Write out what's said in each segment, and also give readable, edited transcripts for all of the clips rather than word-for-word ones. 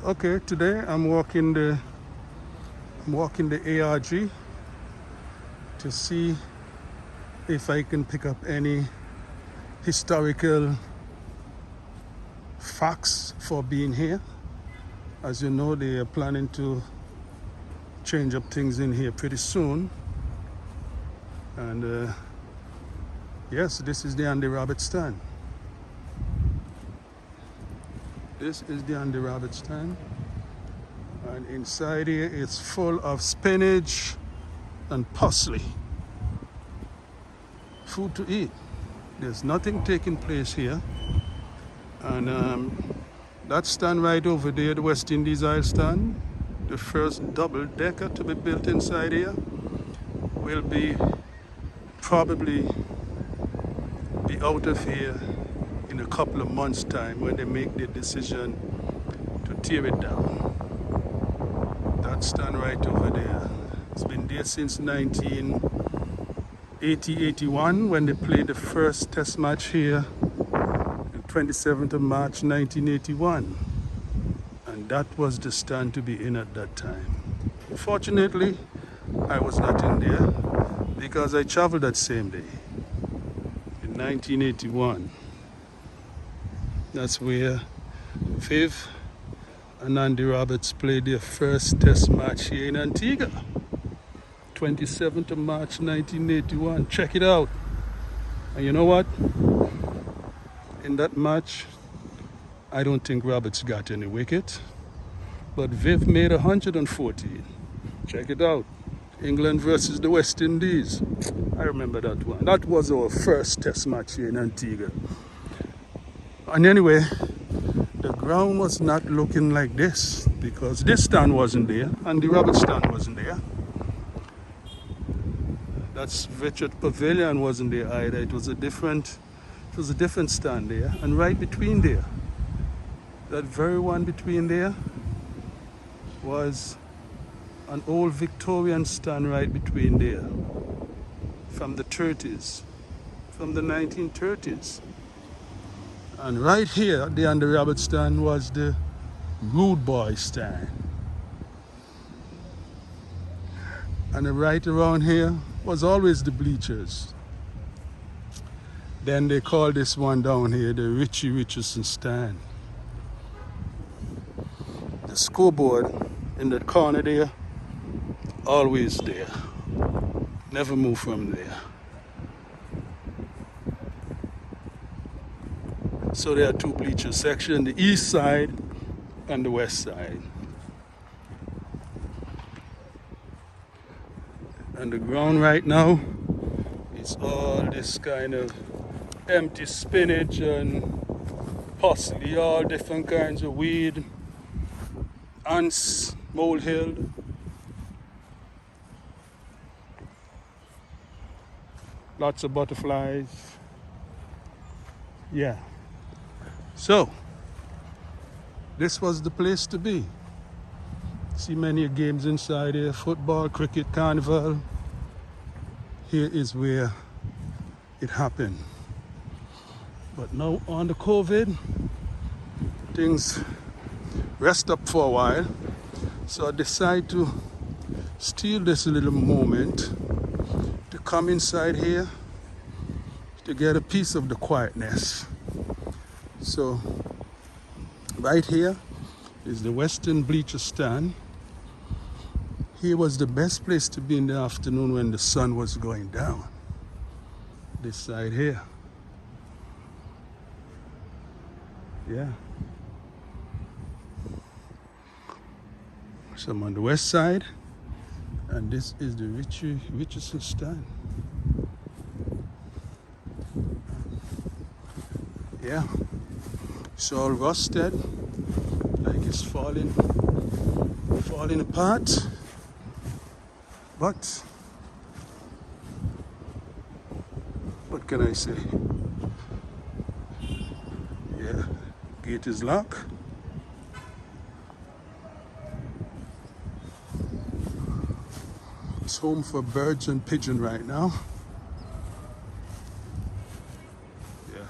Okay, today I'm walking the ARG to see if I can pick up any historical facts for being here. As you know, they are planning to change up things in here pretty soon. And yes, this is the Andy Roberts stand. This is the Andy Roberts stand. And inside here it's full of spinach and parsley. Food to eat. There's nothing taking place here. And that stand right over there, the West Indies Isle stand, the first double-decker to be built inside here, will probably be out of here in a couple of months' time when they make the decision to tear it down. That stand right over there. It's been there since 1980-81 when they played the first test match here, the 27th of March 1981. And that was the stand to be in at that time. Fortunately, I was not in there because I traveled that same day in 1981. That's where Viv and Andy Roberts played their first test match here in Antigua. 27th of March 1981. Check it out. And you know what? In that match, I don't think Roberts got any wicket, but Viv made 114. Check it out. England versus the West Indies. I remember that one. That was our first test match here in Antigua. And anyway, the ground was not looking like this because this stand wasn't there and the Roberts stand wasn't there. That's Richard Pavilion wasn't there either. It was a different stand there. And right between there, that very one between there was an old Victorian stand right between there from the 30s, from the 1930s. And right here, the Andy Roberts stand was the Rude Boy stand. And right around here was always the bleachers. Then they called this one down here the Richie Richardson stand. The scoreboard in that corner there, always there. Never move from there. So there are two bleacher sections, the east side and the west side. And the ground right now is all this kind of empty spinach and parsley, all different kinds of weed, ants, molehill. Lots of butterflies. Yeah. So, this was the place to be. See many games inside here, football, cricket, carnival. Here is where it happened. But now on the COVID, things rest up for a while. So I decided to steal this little moment to come inside here to get a piece of the quietness. So right here is the Western Bleacher stand. Here was the best place to be in the afternoon when the sun was going down. This side here. Yeah. So I'm on the west side, and this is the Richardson stand. Yeah. It's all rusted, like it's falling apart. But what can I say? Yeah, gate is locked. It's home for birds and pigeon right now. Yeah.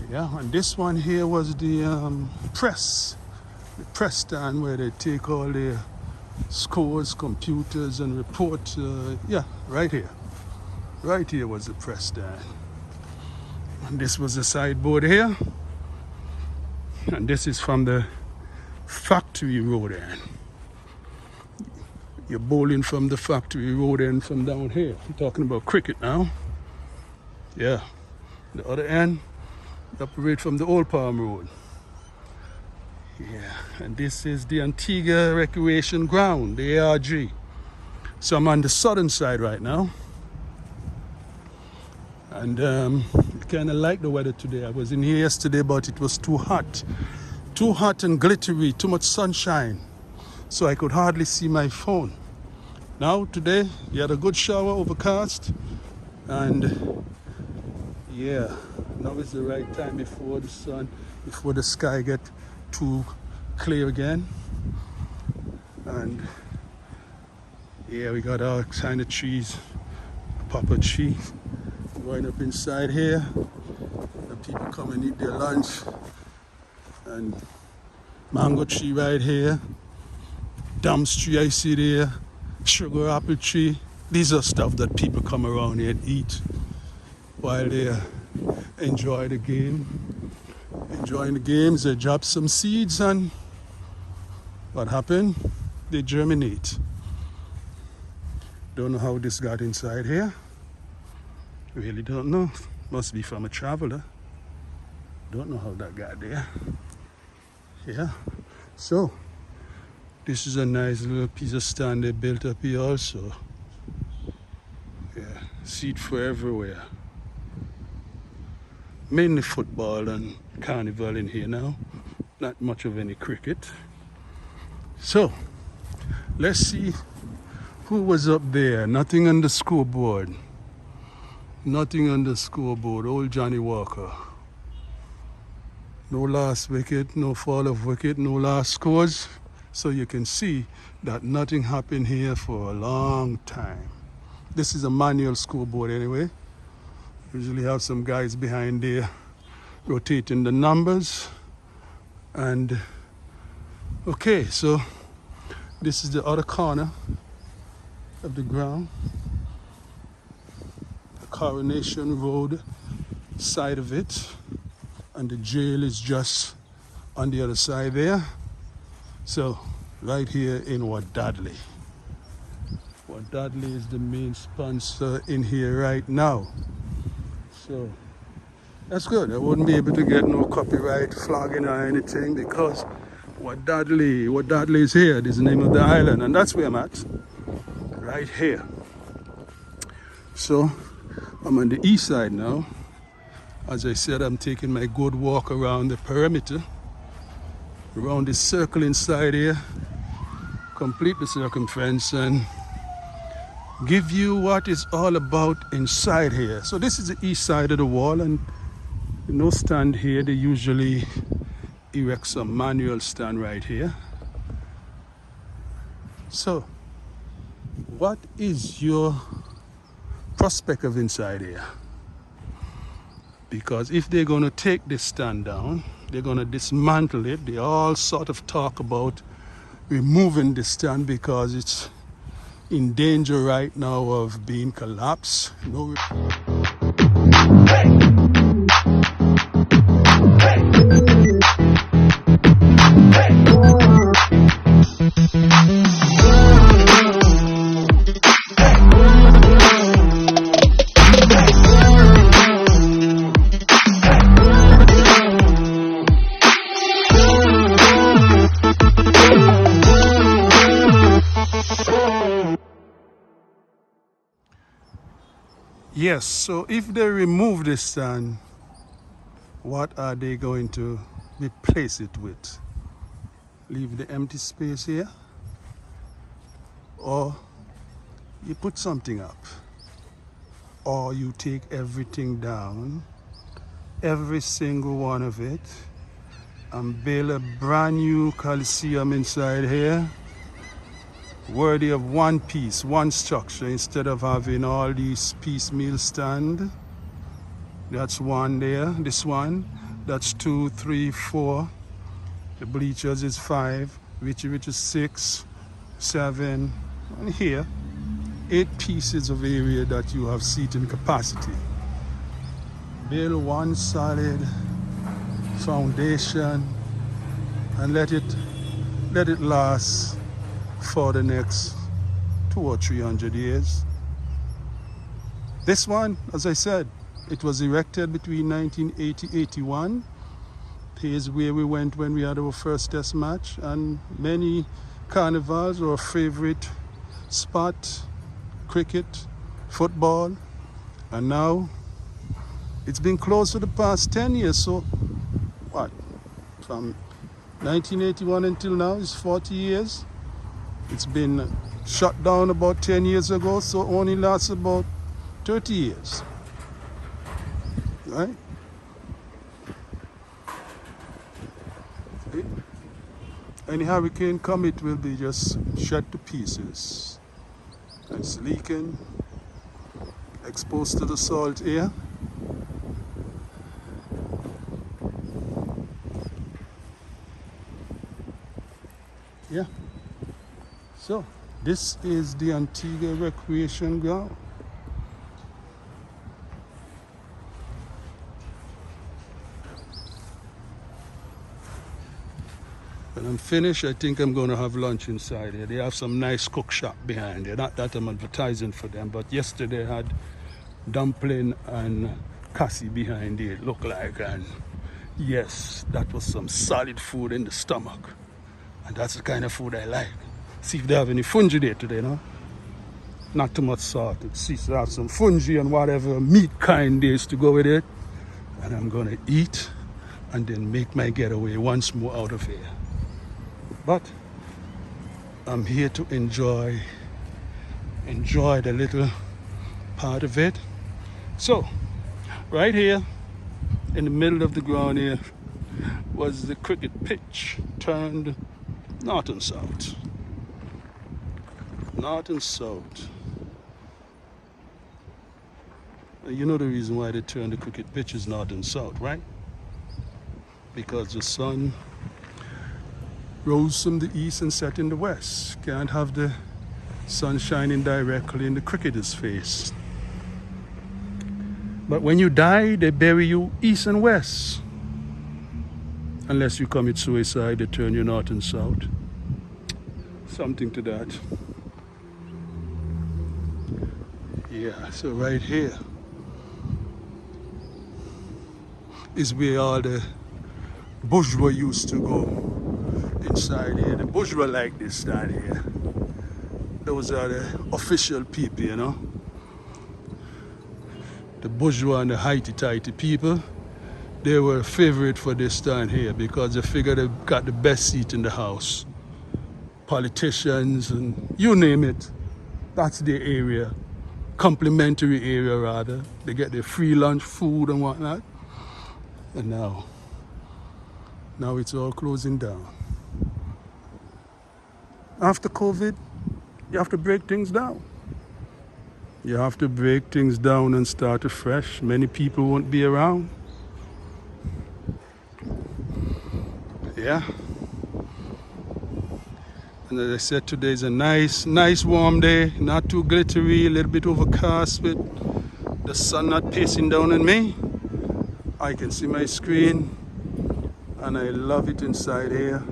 Yeah, and this one here was the press stand where they take all their scores, computers, and report. Yeah, right here. Right here was the press stand. And this was the sideboard here. And this is from the factory road end. You're bowling from the factory road end from down here. I'm talking about cricket now. Yeah. The other end, you operate from the Old Palm Road. Yeah. And this is the Antigua Recreation Ground, the ARG. So I'm on the southern side right now. And I kind of like the weather today. I was in here yesterday, but it was too hot. Too hot and glittery, too much sunshine. So I could hardly see my phone. Now, today, we had a good shower, overcast. And yeah, now is the right time before the sky get too clear again. And yeah, we got all kind of trees, papa tree going up inside here. The people come and eat their lunch. And mango tree right here. Dams tree I see there. Sugar apple tree. These are stuff that people come around here and eat while they enjoy the game. Enjoying the games, they drop some seeds and what happened? They germinate. Don't know how this got inside here. Really don't know. Must be from a traveler. Don't know how that got there. Yeah. So this is a nice little piece of stand they built up here also. Yeah. Seat for everywhere. Mainly football and carnival in here now. Not much of any cricket. So let's see who was up there. Nothing on the scoreboard. Nothing on the scoreboard. Old Johnny Walker. No last wicket, no fall of wicket, no last scores. So you can see that nothing happened here for a long time. This is a manual scoreboard anyway. Usually have some guys behind there rotating the numbers. And okay, so this is the other corner of the ground. The Coronation Road side of it. And the jail is just on the other side there. So right here in Wadadley. Wadadley is the main sponsor in here right now. So that's good. I wouldn't be able to get no copyright flagging or anything because Wadadley is here. This is the name of the island, and that's where I'm at. Right here. So I'm on the east side now. As I said, I'm taking my good walk around the perimeter, around this circle inside here, complete the circumference and give you what it's all about inside here. So this is the east side of the wall, and no stand here. They usually erect some manual stand right here. So what is your prospect of inside here? Because if they're going to take this stand down, they're going to dismantle it. They all sort of talk about removing this stand because it's in danger right now of being collapsed. No. Yes, so if they remove this stand, what are they going to replace it with? Leave the empty space here? Or you put something up? Or you take everything down, every single one of it, and build a brand new Coliseum inside here? Worthy of one piece, one structure, instead of having all these piecemeal stand. That's one there, this one. That's 2, 3, 4. The bleachers is 5. Richie is 6, 7. And here, 8 pieces of area that you have seating capacity. Build one solid foundation and let it last for the next 200 or 300 years. This one, as I said, it was erected between 1980-81. Here's where we went when we had our first test match, and many carnivals, our favorite spot, cricket, football, and now it's been closed for the past 10 years. So what, from 1981 until now is 40 years. It's been shut down about 10 years ago, so only lasts about 30 years, right? Any hurricane come, it will be just shot to pieces. It's leaking, exposed to the salt air. Yeah. So this is the Antigua Recreation Ground. When I'm finished, I think I'm going to have lunch inside here. They have some nice cook shop behind there. Not that I'm advertising for them, but yesterday I had dumpling and cassie behind there, it looked like. And yes, that was some solid food in the stomach. And that's the kind of food I like. See if they have any fungi there today, no? Not too much salt. See if they have some fungi and whatever meat kind there is to go with it. And I'm going to eat and then make my getaway once more out of here. But I'm here to enjoy the little part of it. So, right here in the middle of the ground here was the cricket pitch, turned north and south. North and south. You know the reason why they turn the cricket pitches north and south, right? Because the sun rose from the east and set in the west. Can't have the sun shining directly in the cricketer's face. But when you die, they bury you east and west. Unless you commit suicide, they turn you north and south. Something to that. Yeah, so right here is where all the bourgeois used to go. Inside here, the bourgeois like this down here. Those are the official people, you know. The bourgeois and the highty-tighty people, they were favorite for this down here because they figured they got the best seat in the house. Politicians and you name it, that's their area. Complimentary area rather. They get their free lunch, food and whatnot. And now it's all closing down. After COVID, you have to break things down. You have to break things down and start afresh. Many people won't be around. Yeah. And as I said, today is a nice warm day. Not too glittery, a little bit overcast with the sun not pacing down on me. I can see my screen and I love it inside here.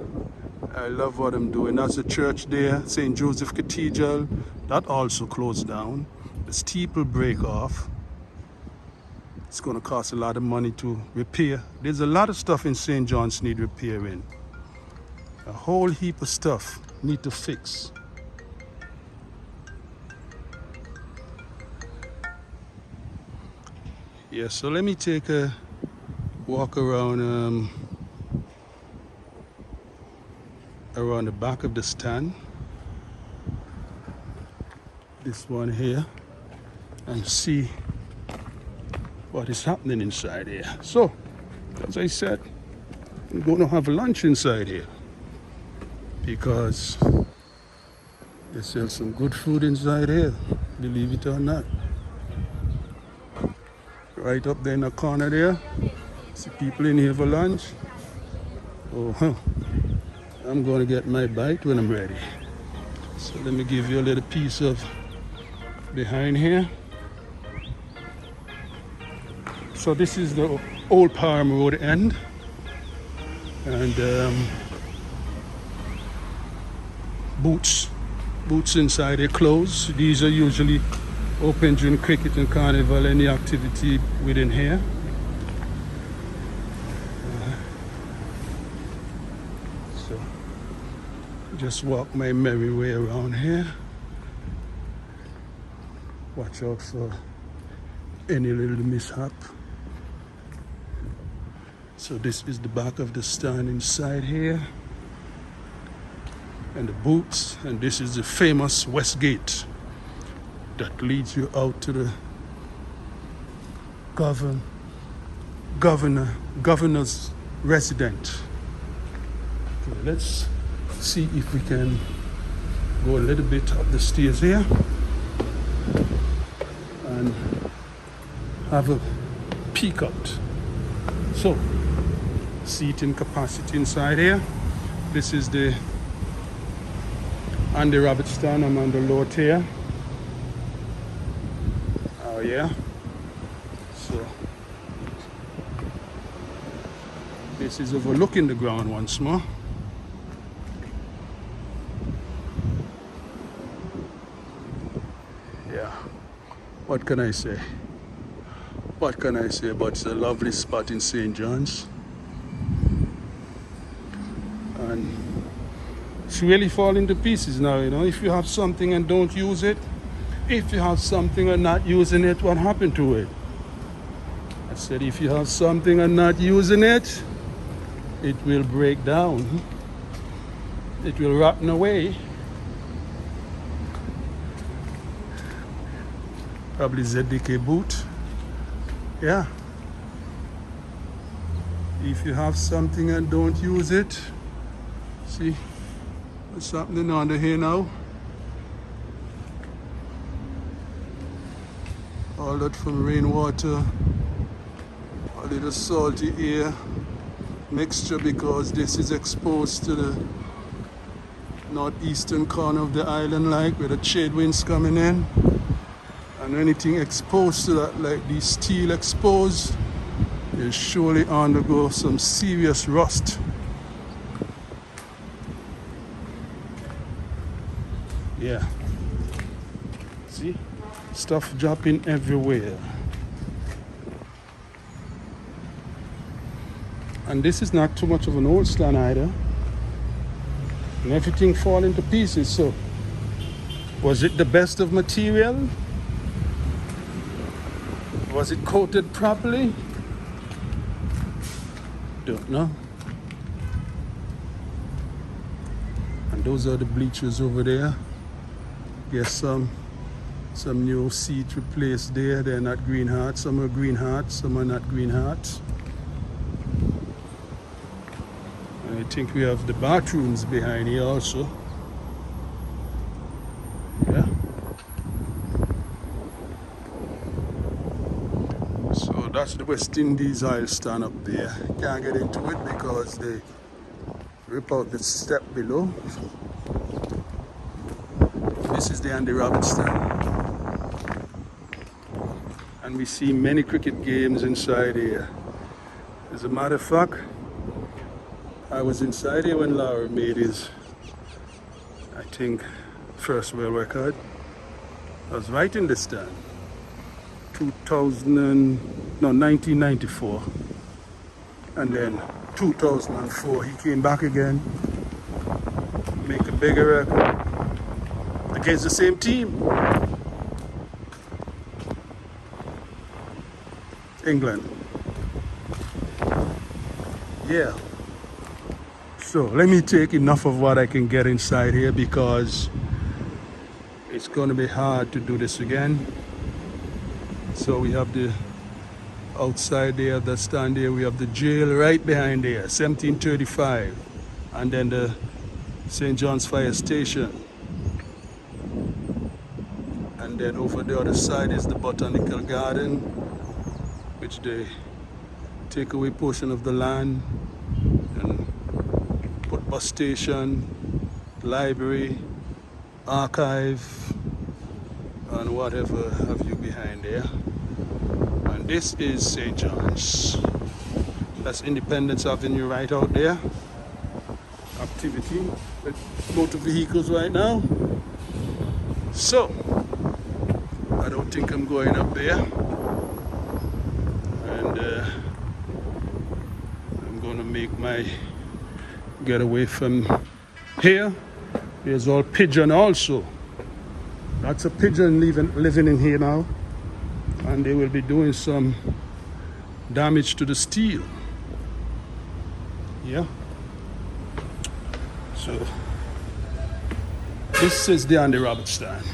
I love what I'm doing. That's the church there, St. Joseph Cathedral. That also closed down. The steeple break off. It's going to cost a lot of money to repair. There's a lot of stuff in St. John's need repairing. A whole heap of stuff need to fix. Yeah, so let me take a walk around around the back of the stand, this one here, and see what is happening inside here. So, as I said, I'm going to have lunch inside here because they sell some good food inside here, believe it or not. Right up there in the corner there, See people in here for lunch. Oh, huh. I'm going to get my bite when I'm ready. So let me give you a little piece of behind here. So this is the old Palm Road end. And boots inside are closed. These are usually open during cricket and carnival, any activity within here. So just walk my merry way around here. Watch out for any little mishap. So this is the back of the stand inside here. And the boots, and this is the famous West Gate that leads you out to the governor's residence. Okay, let's see if we can go a little bit up the stairs here and have a peek out. So, seating capacity inside here. This is the Andy Roberts stand. I'm on the lower tier. Oh yeah. So this is overlooking the ground once more. Yeah. What can I say? What can I say? But it's a lovely spot in St. John's. And it's really falling to pieces now, you know. If you have something and don't use it, if you have something and not using it, what happened to it? I said if you have something and not using it, it will break down. It will rotten away. Probably ZDK boot. Yeah. If you have something and don't use it, see what's happening under here now? All that from rainwater, a little salty air mixture, because this is exposed to the northeastern corner of the island, like where the trade winds coming in. And anything exposed to that, like the steel exposed, will surely undergo some serious rust. Yeah. See? Stuff dropping everywhere. And this is not too much of an old stand either. And everything falling to pieces. So, was it the best of material? Was it coated properly? Don't know. And those are the bleachers over there. Guess some new seats replaced there. They're not green hearts. Some are green hearts, some are not green hearts. And I think we have the bathrooms behind here also. Yeah. So that's the West Indies Isle stand up there. Can't get into it because they rip out the step below. This is the Andy Roberts stand. And we see many cricket games inside here. As a matter of fact, I was inside here when Lara made his, I think, first world record. I was right in the stand. 1994. And then 2004, he came back again, make a bigger record against the same team. England. Yeah. So let me take enough of what I can get inside here, because it's going to be hard to do this again. So we have the outside there, the stand there, we have the jail right behind there, 1735, and then the St. John's Fire Station. And then over the other side is the Botanical Garden, which they take away portion of the land and put bus station, library, archive, and whatever have you behind there. And this is St. John's. That's Independence Avenue right out there. Activity with motor vehicles right now. So, I don't think I'm going up there. And I'm going to make my getaway from here. There's all pigeon also. Lots of pigeon living in here now. And they will be doing some damage to the steel. Yeah. So this is the Andy Roberts stand.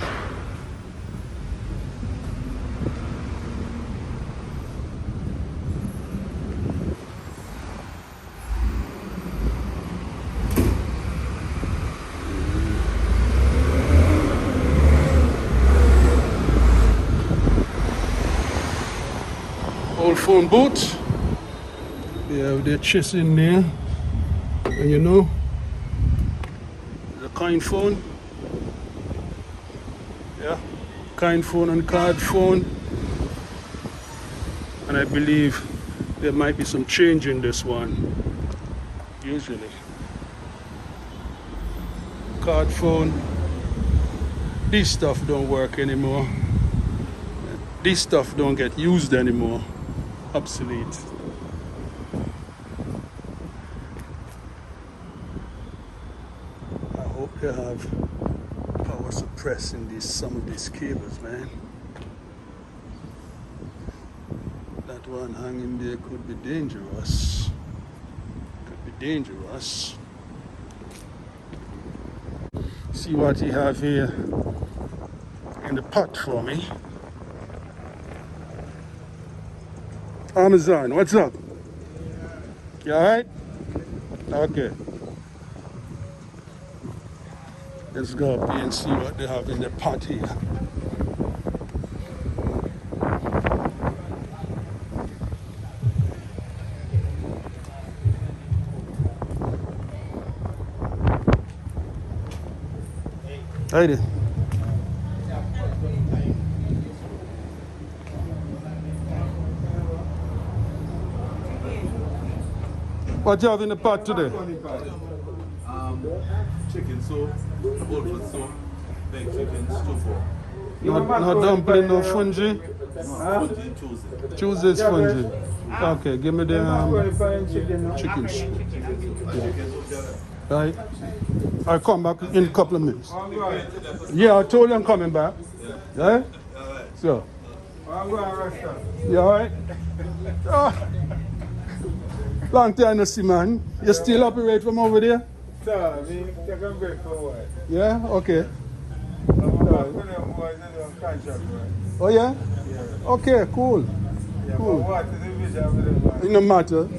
Old phone booth. They have their chest in there. And you know, the coin phone. Yeah, coin phone and card phone. And I believe there might be some change in this one. Usually. Card phone. These stuff don't work anymore. These stuff don't get used anymore. Obsolete. I hope they have power suppressing some of these cables, man. That one hanging there could be dangerous. Could be dangerous. See what he have here in the pot for me. Amazon, what's up? You alright? Okay. Let's go up here and see what they have in the pot here. Hey there. What you have in the pot today? Chicken soup, bullfoot soup, baked chicken, stew pork. No dumpling, no fungi? Fungi Tuesday. Tuesday's fungi. Okay, give me the chicken soup. Right. I'll come back in a couple of minutes. Yeah, I told you I'm coming back. Yeah? So. You alright? Oh. Long time no see, man. You still operate from over there? Sir, we take a break for a while. Yeah? Okay. Oh yeah? Yeah. Okay, cool. Yeah, Cool. but what is the vision? It no matter.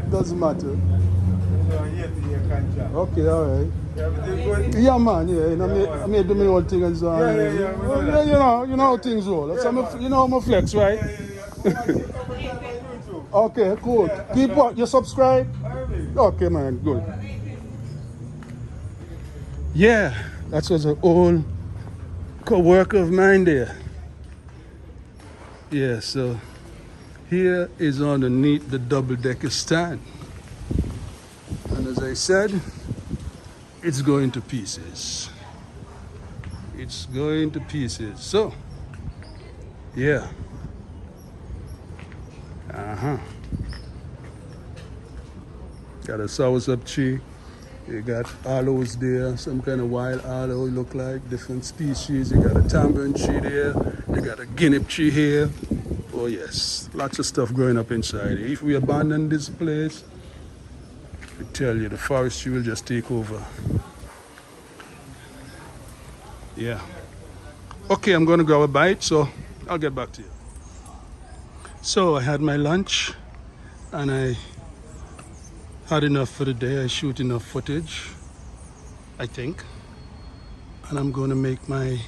Doesn't matter. Okay, alright. Yeah, man, yeah. You know, I may do my own thing and so on. Yeah. You know how things roll. You know how I flex, right? Okay, cool. Keep what? You subscribe? Okay, man, good. Yeah, that was an old co-worker of mine there. Yeah, so here is underneath the double-decker stand. And as I said, it's going to pieces. It's going to pieces. So, yeah. Got a soursop tree. You got aloes there, some kind of wild aloe look like, different species. You got a tamarind tree there. You got a guinea tree here. Oh yes, lots of stuff growing up inside here. If we abandon this place, I tell you, the forestry will just take over. Yeah. Okay, I'm gonna grab a bite, so I'll get back to you. So I had my lunch and I had enough for the day. I shoot enough footage, I think. And I'm gonna make my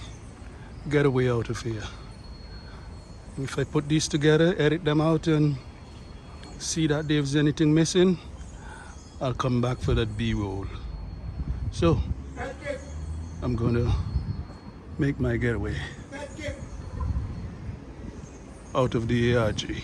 getaway out of here. If I put these together, edit them out and see that there's anything missing, I'll come back for that B-roll. So I'm gonna make my getaway out of the ARG.